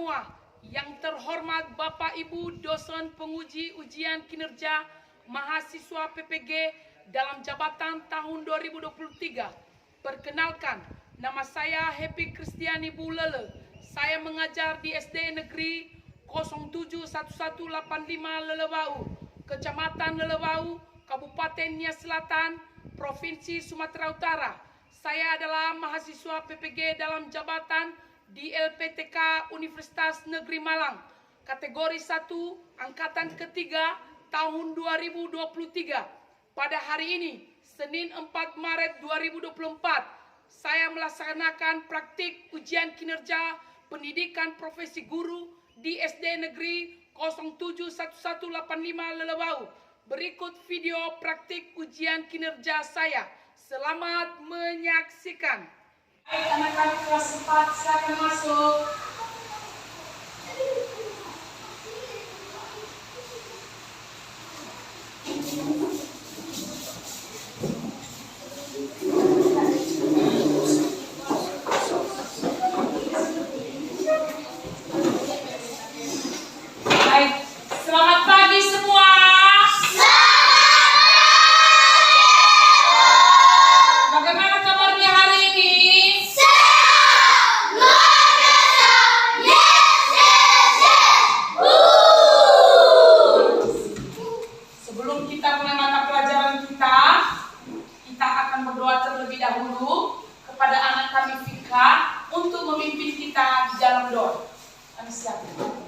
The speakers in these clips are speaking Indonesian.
semua, yang terhormat Bapak Ibu dosen penguji ujian kinerja mahasiswa PPG dalam jabatan tahun 2023. Perkenalkan, nama saya Happy Kristiani Bulele. Saya mengajar di SD Negeri 071185 Lelewau, Kecamatan Lelewau, Kabupaten Nias Selatan, Provinsi Sumatera Utara. Saya adalah mahasiswa PPG dalam jabatan di LPTK Universitas Negeri Malang, kategori 1, angkatan ketiga, tahun 2023. Pada hari ini, Senin 4 Maret 2024, saya melaksanakan praktik ujian kinerja pendidikan profesi guru di SD Negeri 071185 Lelewau. Berikut video praktik ujian kinerja saya. Selamat menyaksikan. Baik, anak-anak kelas 4, silakan masuk. Baik, selamat pagi semua. Bagaimana kabarnya hari ini? Sebelum kita mulai mata pelajaran kita akan berdoa terlebih dahulu kepada anak kami Fika untuk memimpin kita di dalam doa. Kami silakan.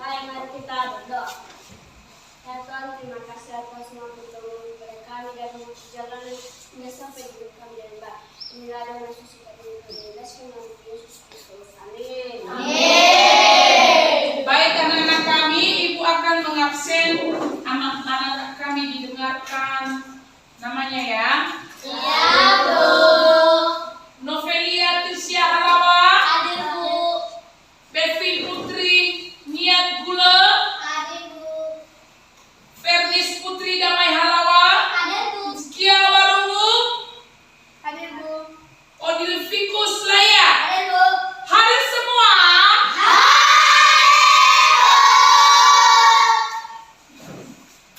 Baik, mari kita berdoa. Ya Tuhan, terima kasih atas semua pertolongan kepada kami dan jalan hingga sampai hidup kami dan baik. Inilah ada Yesus Kristus. Amin. Baik, anak-anak kami, Ibu akan mengabsen anak-anak kami didengarkan namanya ya. Iya, Bu. Novelia Tirsia Halawa, Hadir, Bu. Bevin Putri Niat Gule, Hadir, Bu. Fernis Putri Damai Halawa, Hadir, Bu. Kia Warungu, Hadir, Bu. Odil Fikus Laya. Hadir, Bu. Hadir semua.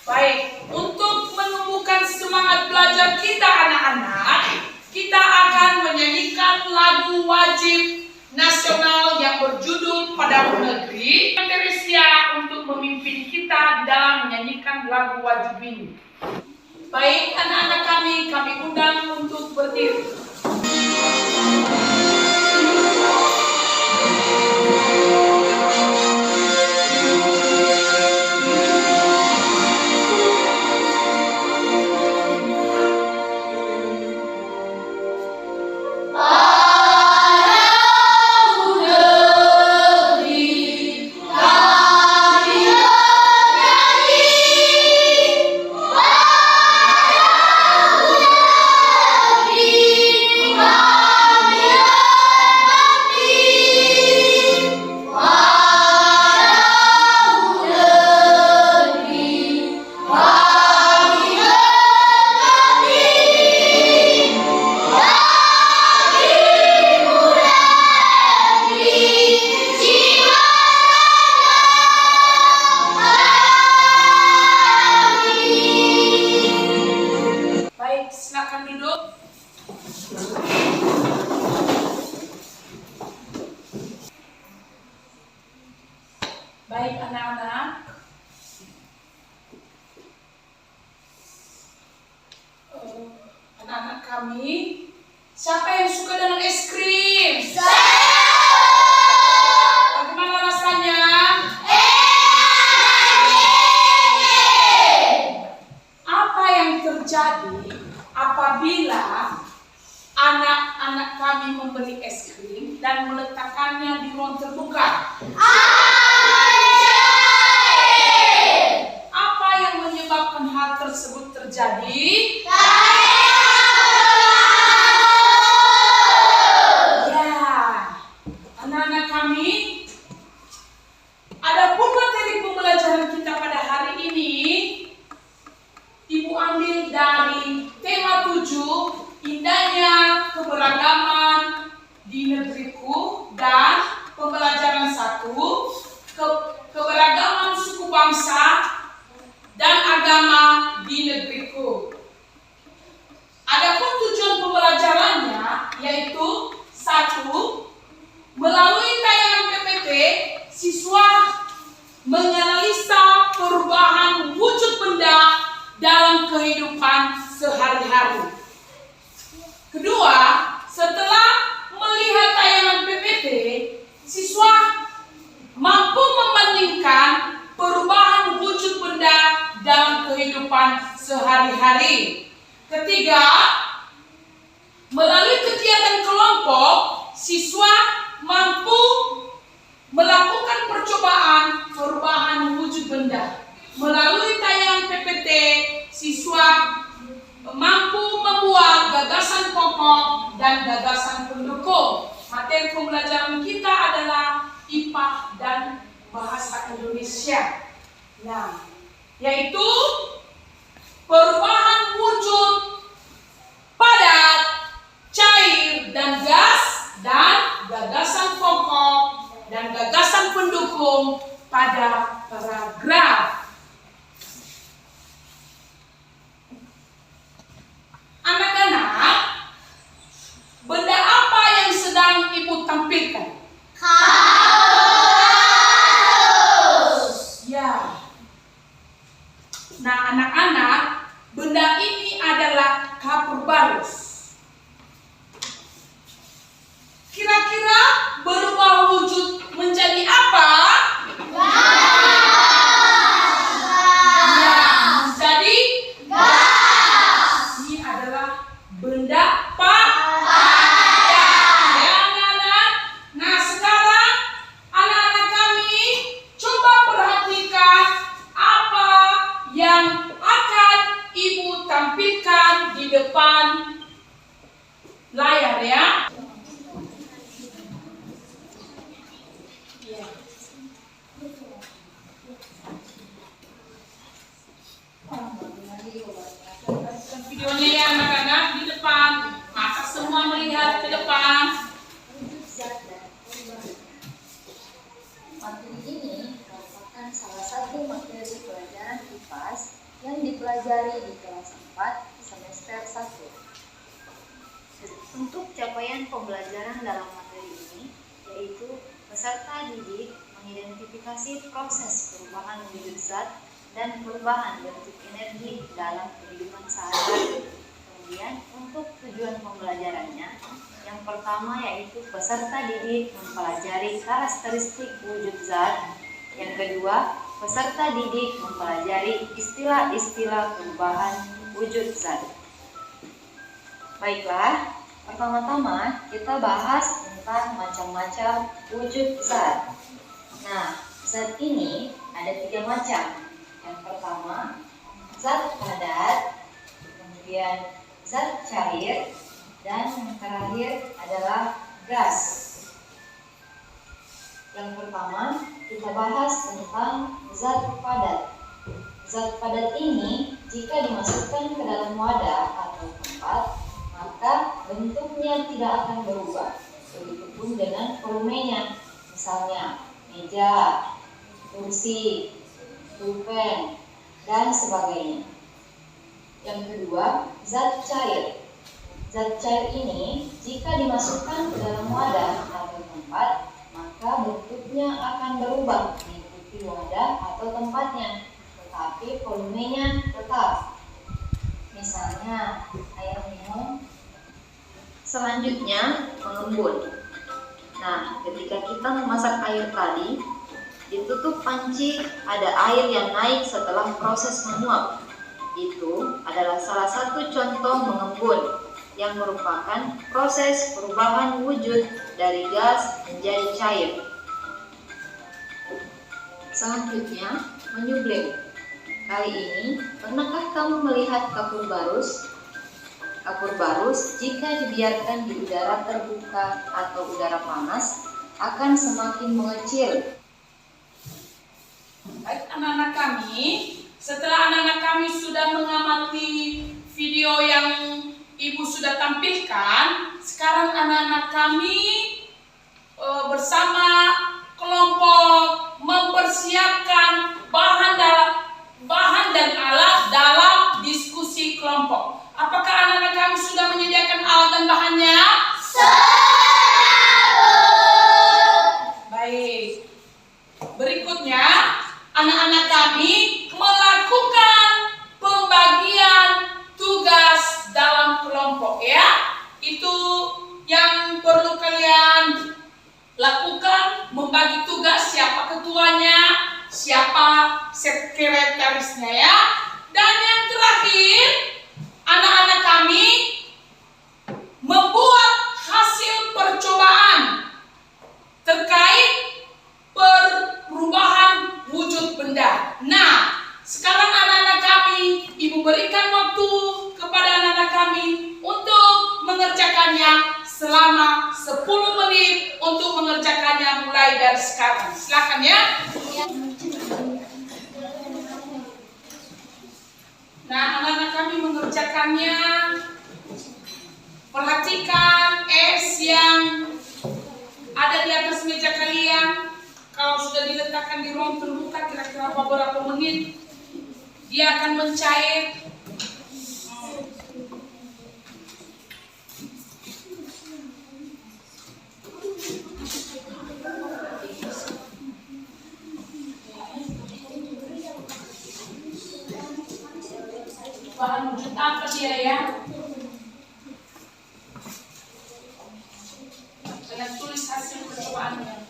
Baik, untuk menumbuhkan semangat belajar kita anak-anak, kita akan menyanyikan lagu wajib nasional yang berjudul Padamu Negeri. Teresia untuk memimpin kita di dalam menyanyikan lagu wajib ini. Baik, anak-anak kami undang untuk berdiri. Baik anak-anak, anak-anak kami, siapa yang suka dengan es krim? Bagaimana rasanya? Apa yang terjadi apabila anak-anak kami membeli es krim dan meletakkannya di ruang terbuka? Apa yang menyebabkan hal tersebut terjadi? Ya, anak-anak kami, adapun materi pembelajaran kita pada hari ini, Ibu ambil dari tema 7, indahnya keberagaman di negeriku, dan pembelajaran 1, keberagaman suku bangsa dan agama di negeriku. Adapun tujuan pembelajarannya yaitu 1. Melalui tayangan PPT, siswa menganalisa perubahan wujud benda dalam kehidupan sehari-hari. Kedua, setelah melihat tayangan PPT, siswa mampu membandingkan perubahan wujud benda dalam kehidupan sehari-hari. Ketiga, melalui kegiatan kelompok, siswa mampu melakukan percobaan perubahan wujud benda. Melalui tayangan PPT, siswa mampu membuat gagasan pokok dan gagasan pendukung. Materi pembelajaran kita adalah IPA dan Bahasa Indonesia. Nah, yaitu perubahan wujud padat, cair, dan gas, dan gagasan pokok dan gagasan pendukung pada paragraf. Anak-anak, benda apa yang sedang Ibu tampilkan? Kaos. Ya. Nah, anak-anak, benda ini adalah kapur barus. Kira-kira berubah wujud menjadi apa? Ya, menjadi gas. Ini adalah benda padat. Ya, anak-anak. Nah, sekarang anak-anak kami coba perhatikan apa yang akan Ibu tampilkan di depan layar ya. Videonya ya anak-anak di depan, mata semua melihat ke depan. Materi ini merupakan salah satu materi pelajaran IPAS yang dipelajari di kelas 4 semester 1. Untuk capaian pembelajaran dalam materi ini yaitu peserta didik mengidentifikasi proses perubahan wujud zat dan perubahan bentuk energi dalam kehidupan sehari-hari. Kemudian untuk tujuan pembelajarannya, yang pertama yaitu peserta didik mempelajari karakteristik wujud zat. Yang kedua, peserta didik mempelajari istilah-istilah perubahan wujud zat. Baiklah, pertama-tama kita bahas tentang macam-macam wujud zat. Nah, zat ini ada 3 macam. Yang pertama, zat padat, kemudian zat cair, dan yang terakhir adalah gas. Yang pertama, kita bahas tentang zat padat. Zat padat ini jika dimasukkan ke dalam wadah atau tempat, maka bentuknya tidak akan berubah. Begitupun dengan volumenya, misalnya meja, kursi, pulpen, dan sebagainya. Yang kedua, zat cair. Zat cair ini jika dimasukkan ke dalam wadah atau tempat, maka bentuknya akan berubah mengikuti wadah atau tempatnya, tetapi volumenya tetap. Misalnya air minum. Selanjutnya, mengembun. Nah, ketika kita memasak air tadi, ditutup panci ada air yang naik setelah proses menguap. Itu adalah salah satu contoh mengembun yang merupakan proses perubahan wujud dari gas menjadi cair. Selanjutnya, menyublim. Kali ini, pernahkah kamu melihat kapur barus? Kapur barus jika dibiarkan di udara terbuka atau udara panas akan semakin mengecil. Baik anak-anak kami, setelah anak-anak kami sudah mengamati video yang Ibu sudah tampilkan, sekarang anak-anak kami bersama kelompok mempersiapkan bahan dan alat dalam diskusi kelompok. Apakah anak-anak kami sudah menyediakan alat dan bahannya? Baik. Berikutnya, anak-anak kami melakukan pembagian tugas dalam kelompok ya. Itu yang perlu kalian lakukan, membagi tugas, siapa ketuanya, siapa sekretarisnya ya. Dan yang terakhir, anak-anak kami membuat hasil percobaan terkait perubahan wujud benda. Nah, sekarang anak-anak kami, Ibu berikan waktu kepada anak-anak kami untuk mengerjakannya selama 10 menit untuk mengerjakannya mulai dari sekarang. Silakan ya. Nah, anak-anak kami mengerjakannya. Perhatikan S yang ada di atas meja kalian. Kalau sudah diletakkan di ruang terbuka kira-kira beberapa menit, dia akan mencair. Bahan wujud apa dia ya? Kalian tulis hasil percobaannya.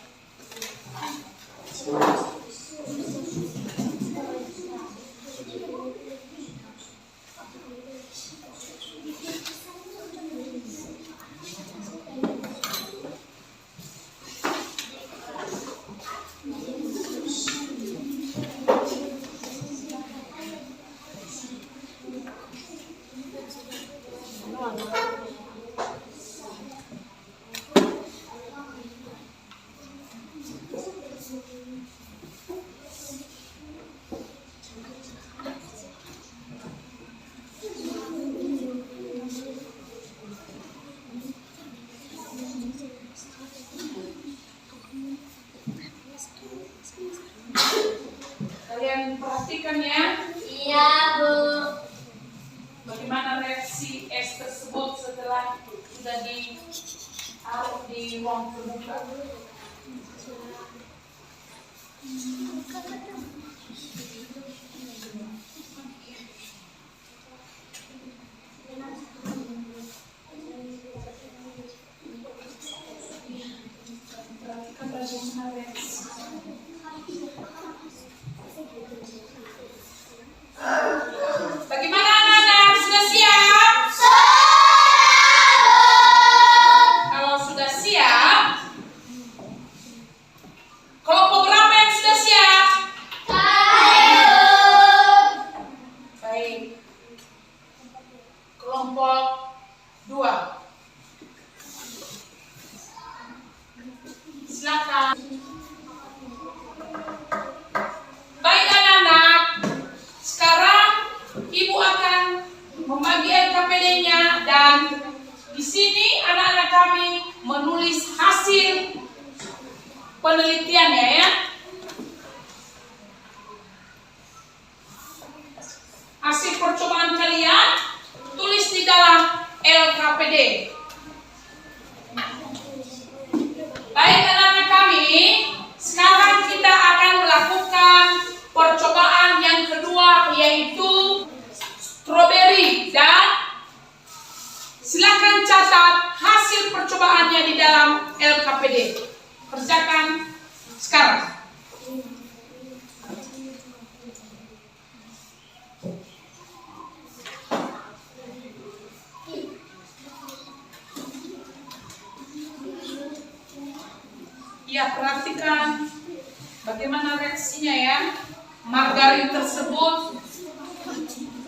Kalian perhatikan ya. Iya, Bu. Bagaimana reaksi S tersebut setelah sudah ditaruh di ruang terbuka? Perhatikan bagaimana reaksi. Bagaimana anak-anak? Sudah siap? Kalau sudah siap, kelompok berapa yang sudah siap? Baik. Kelompok 2. Silakan. Baik anak-anak, sekarang Ibu akan membagi LKPD-nya dan di sini anak-anak kami menulis hasil penelitiannya ya. Hasil percobaan kalian tulis di dalam LKPD. Baik anak-anak kami, sekarang kita akan melakukan percobaan yang kedua yaitu strawberry dan silakan catat hasil percobaannya di dalam LKPD. Kerjakan sekarang. Ya, perhatikan bagaimana reaksinya ya. Margarin tersebut,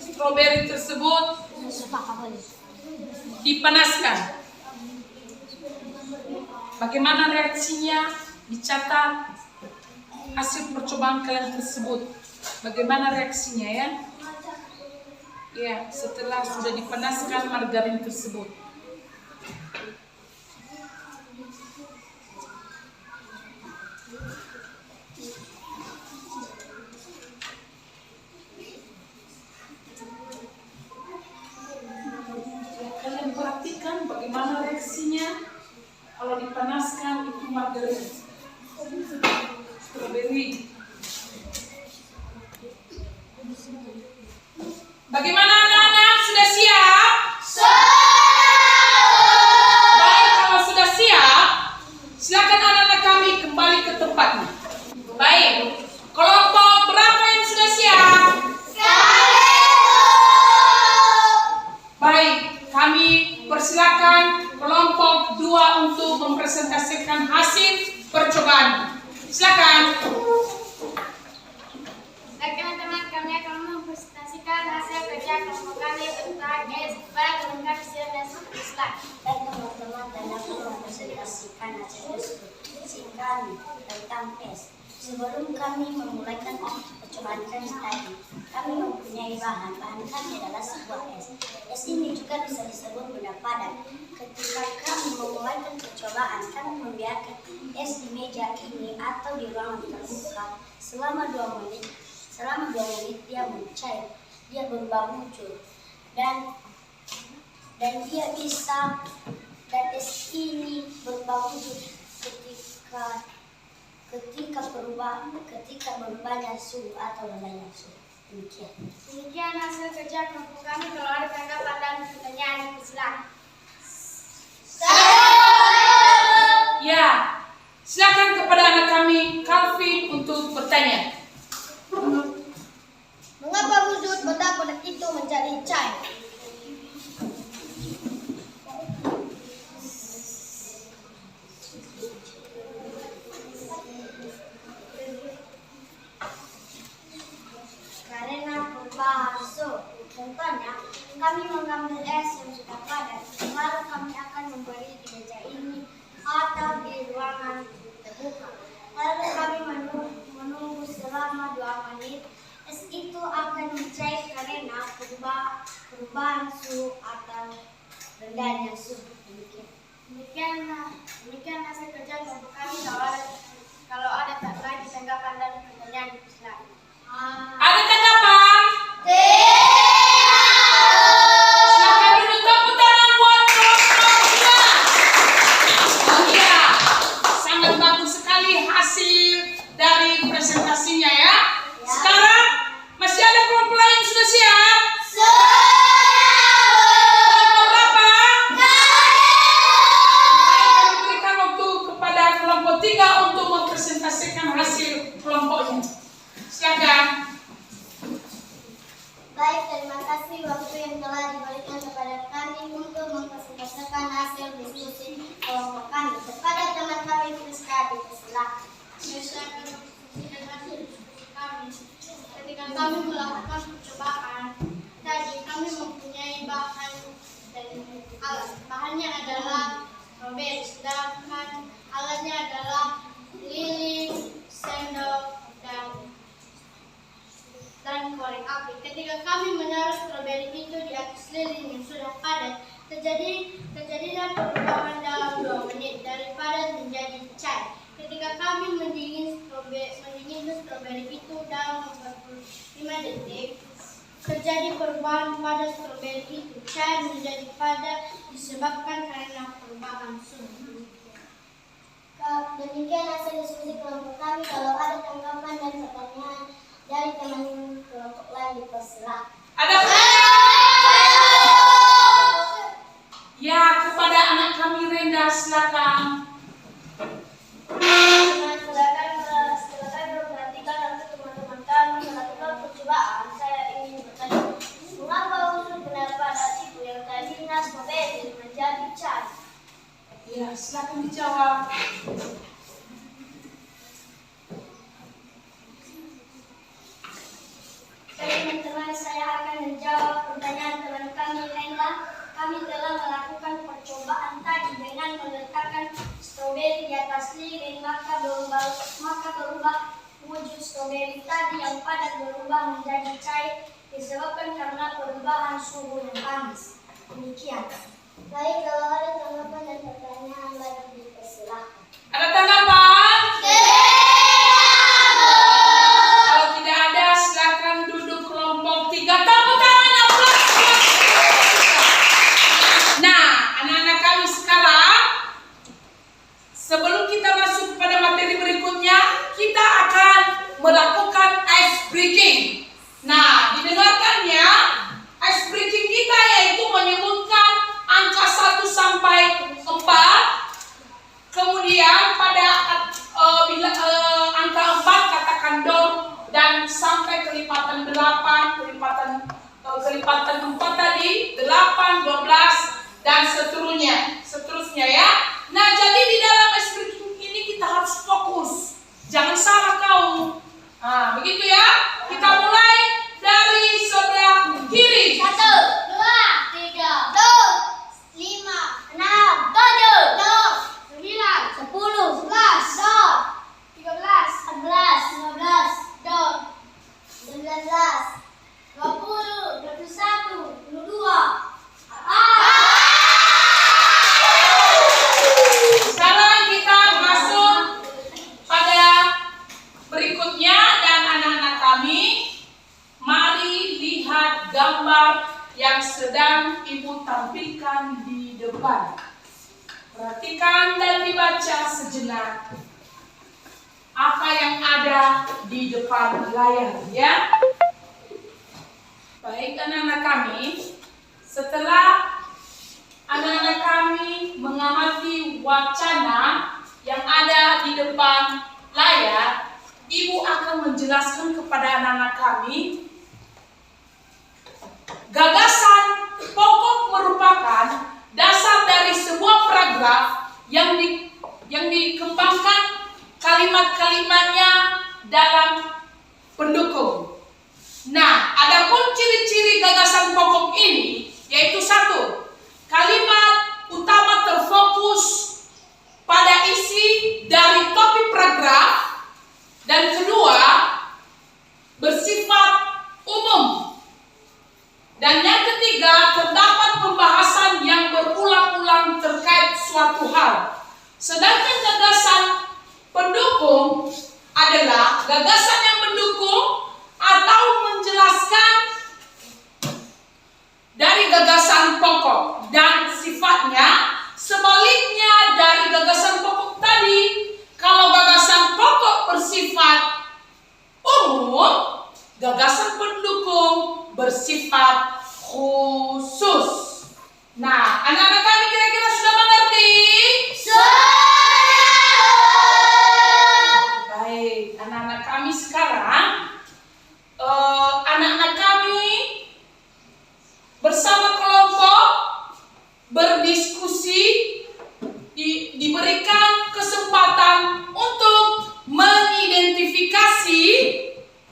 strawberry tersebut dipanaskan. Bagaimana reaksinya? Dicatat hasil percobaan kalian tersebut. Bagaimana reaksinya ya? Ya, setelah sudah dipanaskan margarin tersebut. Bagaimana reaksinya kalau dipanaskan itu margarin, strawberry? Bagaimana anak-anak, sudah siap? Baik, kalau sudah siap, silakan anak-anak kami kembali ke tempatnya. Baik, kelompok berapa yang sudah siap? Baik, kami persilakan kelompok 2 untuk mempresentasikan hasil percobaan. Silakan. Baik teman-teman, kami akan mempresentasikan hasil kerja kelompok kami tentang es kepada teman kami dan Islam. Dan teman-teman, dan aku mempresentasikan hasil diskusi kami tentang es. Sebelum kami memulaikan percobaan kami tadi, kami mempunyai bahan kami adalah sebuah es. Es ini juga bisa disebut benda padat. Ketika kami memulaikan percobaan, kami membiarkan es di meja ini atau di ruangan terbuka selama 2 menit. Selama 2 menit dia mencair, dia berubah muncul, dan dia bisa, dan es ini berubah muncul ketika berubahnya suhu atau rendahnya suhu. Demikian hasil kerja kelompok kami. Kalau ada tanggapan dan pertanyaan, silakan. Ya, silakan kepada anak kami, Calvin, untuk bertanya. Mengapa wujud benda padat itu menjadi cair? Karena perubahan suhu. Contohnya, kami mengambil es yang sudah padat, lalu kami akan memberi di meja ini atau di ruangan terbuka. Lalu kami menunggu selama 2 menit. Es itu akan mencair karena perubahan suhu atau rendahnya suhu. Demikian hasil kerja kelompok kami. Kalau ada lagi tanggapan dan pertanyaan, silakan. Ada tanggapan? Silakan dulu tepuk tangan buat kelompok 2. Oh iya, sangat bagus sekali hasil dari presentasinya ya. Sekarang masih ada kelompok lain yang sudah siap? Kelompok berapa? Kami berikan waktu kepada kelompok 3 untuk mempresentasikan hasil kelompoknya. Silakan. Baik, terima kasih waktu yang telah diberikan kepada kami untuk mempresentasikan hasil diskusi kelompok kami. Kepada teman kami Friska, silakan. Ketika kami melakukan percobaan tadi, kami mempunyai bahan dan alat. Bahannya adalah strawberry, sedangkan alatnya adalah lilin, sendok, dan korek api. Ketika kami menaruh strawberry itu di atas lilin yang sudah padat, terjadilah perubahan dalam 2 menit dari padat menjadi cair. Ketika kami mendingin strawberry itu dalam 45 detik, terjadi perubahan pada strawberry itu. Cair menjadi padat disebabkan karena perubahan suhu. Demikian hasil diskusi kelompok kami. Kalau ada tanggapan dan pertanyaan dari teman kelompok lain, dipersilakan. Ada pertanyaan? Ya, kepada anak kami Renda, silakan. Silakan memperhatikan untuk teman-teman kami melakukan percobaan. Saya ingin bertanya, mengapa unsur benda padat itu yang tadinya strawberry menjadi cair? Ya, silakan dijawab. Teman-teman, saya akan menjawab pertanyaan teman kami Renda. Kami telah melakukan percobaan tadi dengan meletakkan stroberi di atas lilin, maka berubah wujud stroberi tadi yang padat berubah menjadi cair disebabkan karena perubahan suhu yang panas. Demikian. Baik, kalau ada tanggapan dan pertanyaan lagi, dipersilakan. Ada tanggapan? Kalau tidak ada, silakan duduk kelompok 3. Tepuk tangan, aplaus. Nah, anak-anak kami kelipatan 4 tadi, 8, 12 dan seterusnya ya. Nah, jadi di dalam eskriptum ini kita harus fokus. Jangan salah kaum. Nah, begitu ya. Kita mulai dari sebelah kiri. 1, 2, 3, 4, 5, 6, 7, 9, 10, 11, 13, 14, 15, 19, 20, 21, 22. Sekarang kita masuk pada berikutnya dan anak-anak kami, mari lihat gambar yang sedang Ibu tampilkan di depan. Perhatikan dan dibaca sejenak apa yang ada di depan layar ya. Baik anak-anak kami, setelah anak-anak kami mengamati wacana yang ada di depan layar, Ibu akan menjelaskan kepada anak-anak kami gagasan pokok merupakan dasar dari sebuah paragraf yang dikembangkan kalimat-kalimatnya dalam pendukung. Nah, adapun ciri-ciri gagasan pokok ini yaitu 1. Kalimat utama terfokus pada isi dari topik paragraf, dan kedua bersifat umum, dan yang ketiga terdapat pembahasan yang berulang-ulang terkait suatu hal. Sedangkan gagasan pendukung adalah gagasan yang mendukung atau menjelaskan dari gagasan pokok, dan sifatnya sebaliknya dari gagasan pokok tadi. Kalau gagasan pokok bersifat umum, gagasan pendukung bersifat khusus. Nah, anak-anak kami kira-kira sudah mengerti? Baik, anak-anak kami sekarang anak-anak kami bersama kelompok berdiskusi, diberikan kesempatan untuk mengidentifikasi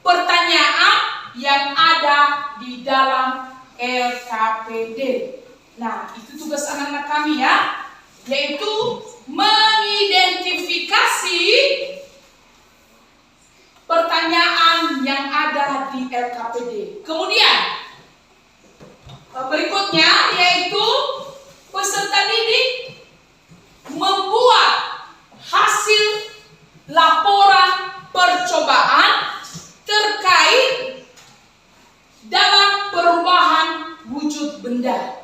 pertanyaan yang ada di dalam LKPD. Nah, itu tugas anak-anak kami ya, yaitu mengidentifikasi pertanyaan yang ada di LKPD. Kemudian berikutnya yaitu peserta didik membuat hasil laporan percobaan terkait dalam perubahan wujud benda.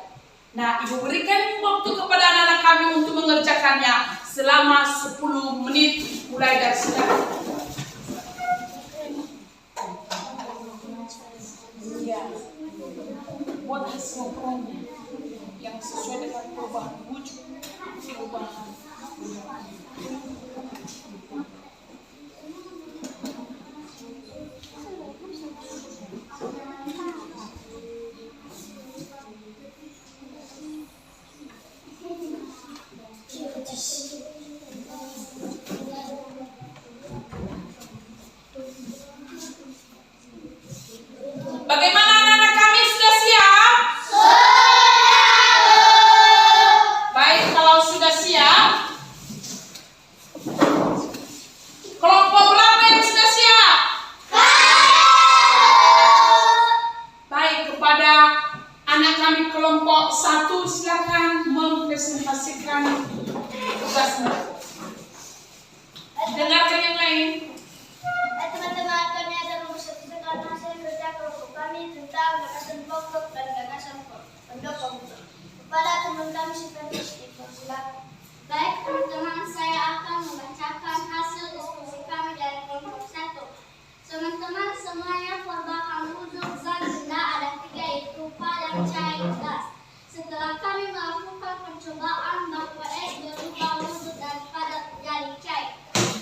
Nah, Ibu berikan waktu kepada anak-anak kami untuk mengerjakannya selama 10 menit mulai dari sekarang. Ya, buat hasil laporannya yang sesuai dengan perubahan wujud, perubahan benda. Bagaimana anak-anak kami, sudah siap? Baik, kalau sudah siap, kelompok berapa yang sudah siap? Baik, kepada anak kami kelompok 1 silakan mempresentasikan tugasnya. Dengarkan yang lain. Teman-teman, kami akan mempresentasikan hasil kerja kelompok kami tentang gagasan pokok dan gagasan pendukung. Kepada teman kami seperti silakan. Baik teman-teman, saya akan membacakan hasil diskusi kami dari kelompok 1. Teman-teman semuanya, perubahan wujud zat benda ada 3, yaitu padat, cair, gas. Setelah kami melakukan percobaan bahwa es berubah wujud dari padat menjadi cair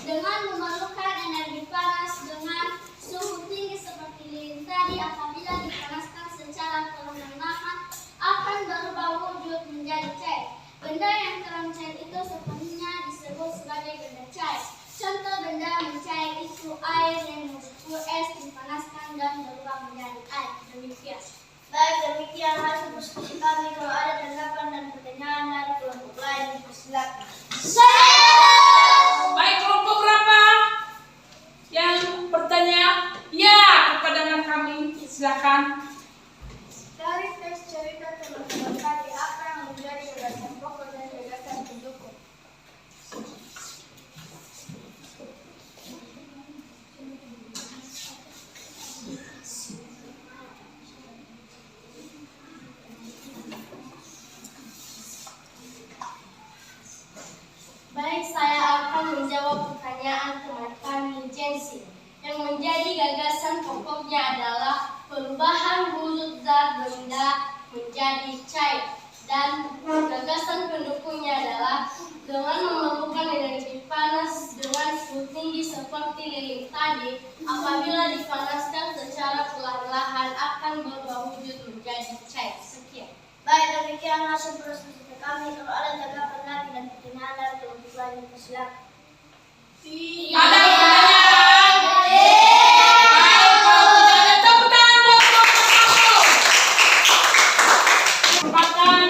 dengan memerlukan energi panas dengan suhu tinggi seperti lilin tadi, apabila dan berubah menjadi air. Demikian. Baik, demikian hasil diskusi kami. Kalau ada tanggapan dan pertanyaan dari kelompok lain, silakan. Baik, kelompok berapa yang bertanya? Ya, kepada anak kami, silakan. Dari teks cerita teman-teman tadi, apa yang menjadi gagasan pokok dan gagasan pendukung? Baik, saya akan menjawab pertanyaan teman kami, Jensi. Yang menjadi gagasan pokoknya adalah perubahan wujud zat benda menjadi cair. Dan gagasan pendukungnya adalah dengan memerlukan energi panas dengan suhu tinggi seperti lilin tadi, apabila dipanaskan secara perlahan-lahan akan berubah wujud menjadi cair. Sekian. Baik, demikian hasil proses kami. Kalau ada tanggapan lagi dan pertanyaan dari kelompok lain, silakan. Ada pertanyaan? Baik, kalau tidak ada tepuk tangan buat kelompok satu. Merupakan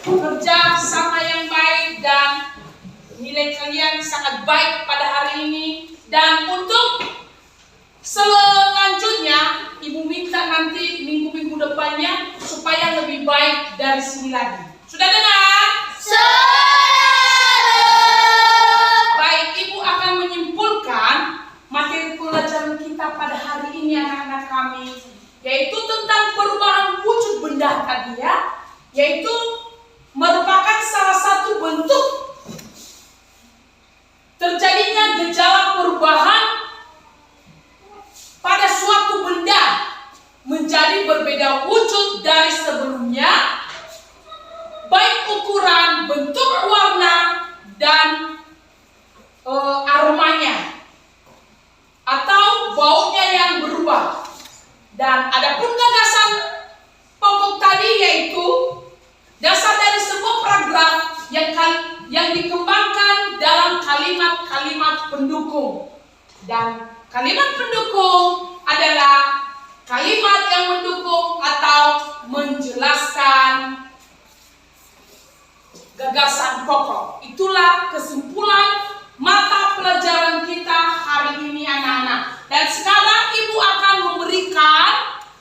kerja sama yang baik dan nilai kalian sangat baik pada hari ini. Dan untuk selanjutnya, Ibu minta nanti minggu-minggu depannya supaya lebih baik dari sini lagi. Sudah dengar? Baik, Ibu akan menyimpulkan materi pelajaran kita pada hari ini anak-anak kami, yaitu tentang perubahan wujud benda tadi ya, yaitu merupakan salah satu bentuk terjadinya gejala perubahan pada suatu benda menjadi berbeda wujud dari sebelumnya, baik ukuran, bentuk, warna, dan aromanya atau baunya yang berubah. Dan adapun gagasan pokok tadi yaitu dasar dari sebuah paragraf yang dikembangkan dalam kalimat-kalimat pendukung. Dan kalimat pendukung adalah kalimat yang mendukung atau menjelaskan gagasan pokok. Itulah kesimpulan mata pelajaran kita hari ini anak-anak. Dan sekarang Ibu akan memberikan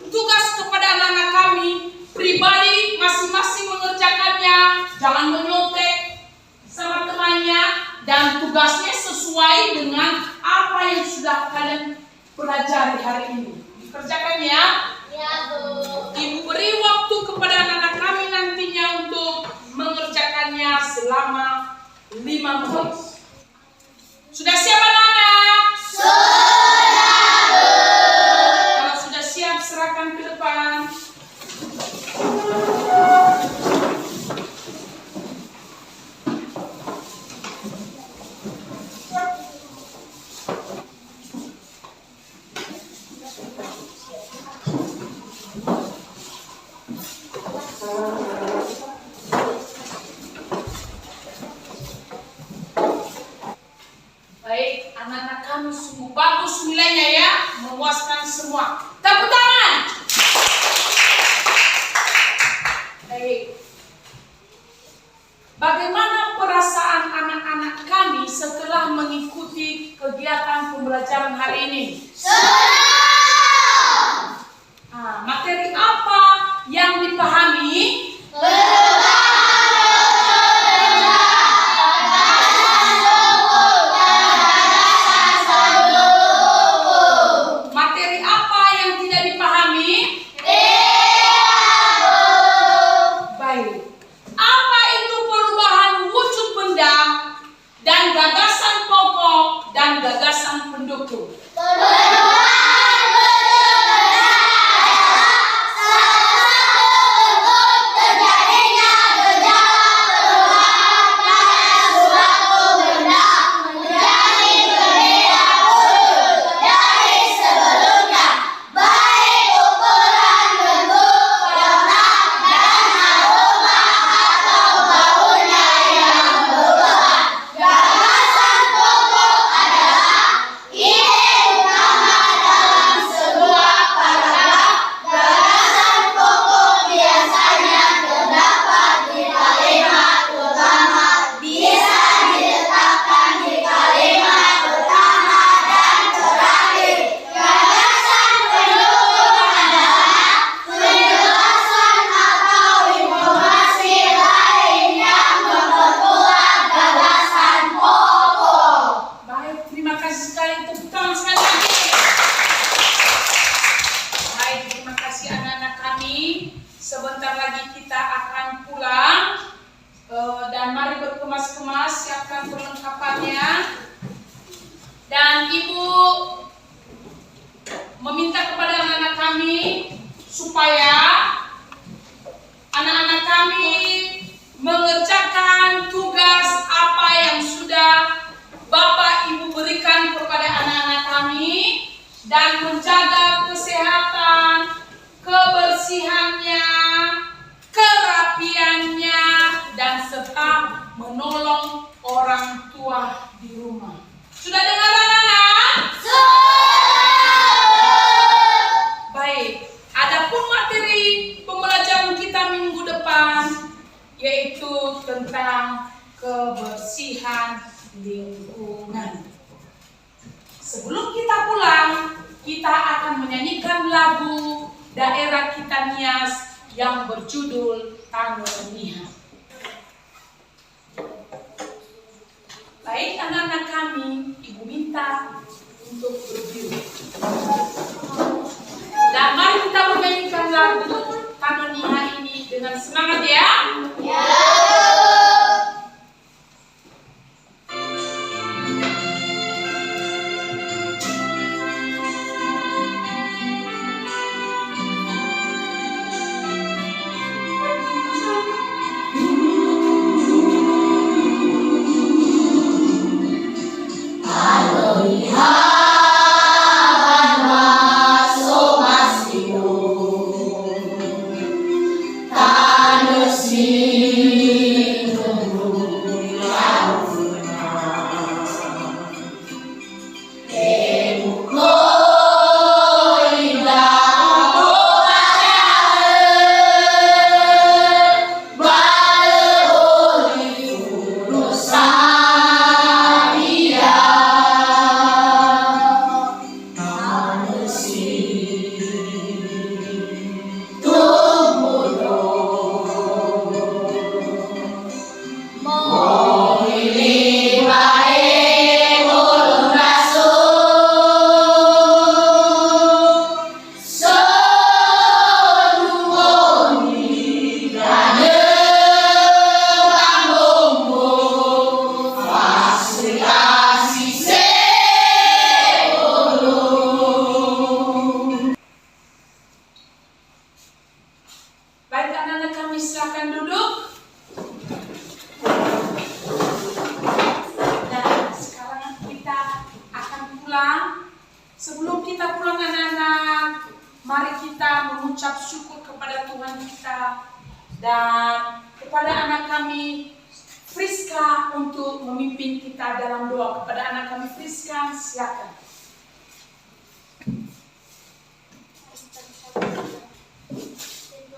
tugas kepada anak-anak kami pribadi, masing-masing mengerjakannya, jangan menyontek sama temannya, dan tugasnya sesuai dengan apa yang sudah kalian pelajari hari ini. Dikerjakan ya? Ya, Bu. Ibu beri waktu kepada anak-anak kami nantinya untuk mengerjakannya selama 5 menit. Sudah siap anak-anak? Sudah, Bu. Kalau sudah siap, serahkan ke depan. Baik, anak-anak kami sungguh bagus nilainya ya, memuaskan semua. Tepuk tangan. Baik. Bagaimana perasaan anak-anak kami setelah mengikuti kegiatan pembelajaran hari ini? Materi apa yang dipahami? Materi apa yang tidak dipahami? Baik. Apa itu perubahan wujud benda dan gagasan pokok dan gagasan pendukung? Perubahan sebentar lagi kita akan pulang. Dan mari berkemas-kemas, siapkan perlengkapannya. Dan Ibu meminta kepada anak-anak kami supaya anak-anak kami mengerjakan tugas apa yang sudah Bapak Ibu berikan kepada anak-anak kami dan menjaga kesehatan, kebersihannya, kerapiannya, dan serta menolong orang tua di rumah. Sudah dengar anak-anak? Baik, adapun materi pembelajaran kita minggu depan yaitu tentang kebersihan lingkungan. Sebelum kita pulang, kita akan menyanyikan lagu daerah kita Nias yang berjudul Tanoniha. Baik anak-anak kami, Ibu minta untuk berdiri. Dan mari kita menyanyikan lagu Tanoniha ini dengan semangat ya. Ya. Baik anak-anak kami, silakan duduk. Nah, sekarang kita akan pulang. Sebelum kita pulang anak-anak, mari kita mengucap syukur kepada Tuhan kita dan kepada anak kami Friska untuk memimpin kita dalam doa. Kepada anak kami Friska, silakan.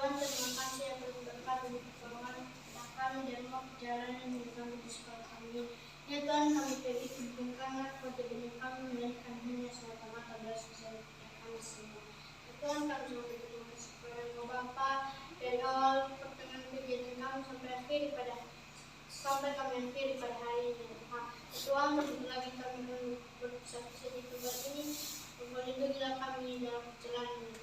Tuhan, terima kasih yang berkat dan pertolongan kami dan mau perjalanan yang kami di sekolah kami. Ya Tuhan, kami beri hubungkanlah kepada diri kami melahirkan hanya semata-mata belas kasihan kami semua. Ya Tuhan, kami semua berterima kasih kepada Engkau Bapa dari awal pertengahan kejadian kami sampai kami akhiri pada hari ini. Ya Tuhan, begitu lagi kami bersaksi di tempat ini, melindungilah kami dalam perjalanan.